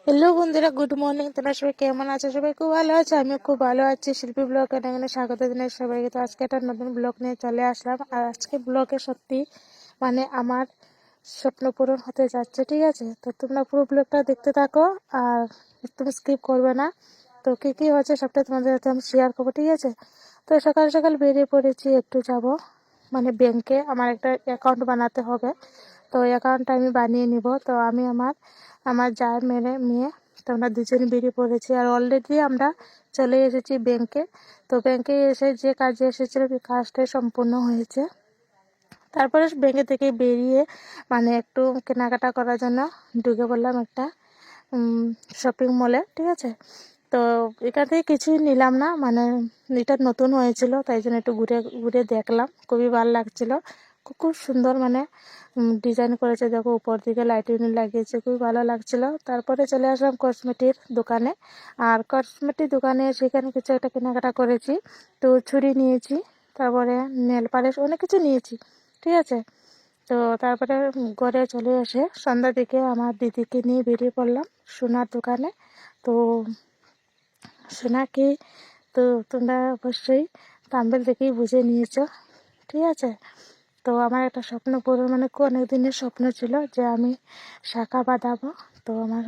Hello বন্ধুরা, good morning. তোমরা সবাই কেমন আছো? সবাই খুব ভালো আছে, আমিও খুব ভালো আছি। শিল্পী ব্লগ এখানে স্বাগত জানাই সবাইকে। তো আজকে একটা নতুন ব্লগ নিয়ে চলে আসলাম। আর আজকে ব্লগে সত্যি আমার স্বপ্ন পূরণ হতে যাচ্ছে, ঠিক আছে? তো তোমরা পুরো ব্লগটা দেখতে থাকো আর তুমি স্কিপ করবে না। তো কি কি হচ্ছে সবটা তোমাদের সাথে আমি শেয়ার করবো, ঠিক আছে? তো সকাল সকাল বেরিয়ে পড়েছি, একটু যাব ব্যাংকে। আমার একটা অ্যাকাউন্ট বানাতে হবে, তো অ্যাকাউন্টটা আমি বানিয়ে নিব। তো আমি আমার আমার যার মেয়ে, তো আমরা দুজনে বেরিয়ে পড়েছি। আর অলরেডি আমরা চলে এসেছি ব্যাংকে। তো ব্যাংকে এসে যে কাজে এসেছিল সেই কাজটাই সম্পূর্ণ হয়েছে। তারপরে ব্যাংকে থেকে বেরিয়ে একটু কেনাকাটা করার জন্য ঢুকে পড়লাম একটা শপিং মলে, ঠিক আছে? তো এখান থেকে কিছুই নিলাম না, এটা নতুন হয়েছিল, তাই জন্য একটু ঘুরে ঘুরে দেখলাম। খুবই ভালো লাগছিল, খুব খুব সুন্দর ডিজাইন করেছে। দেখো উপর দিকে লাইটিং লাগিয়েছে, খুবই ভালো লাগছিল। তারপরে চলে আসলাম কসমেটিক দোকানে। আর কসমেটিক দোকানে সেখানে কিছু একটা কেনাকাটা করেছি। তো ছুরি নিয়েছি, তারপরে নেল পালিশ, অনেক কিছু নিয়েছি, ঠিক আছে? তো তারপরে ঘরে চলে এসে সন্ধ্যার দিকে আমার দিদিকে নিয়ে বেরিয়ে পড়লাম সোনার দোকানে। তো সোনা কি, তো তোমরা অবশ্যই থাম্বনেল দেখেই বুঝে নিয়েছো, ঠিক আছে? তো আমার একটা স্বপ্ন পূরণ, অনেক দিনের স্বপ্ন ছিল যে আমি শাখা বাঁধাবো। তো আমার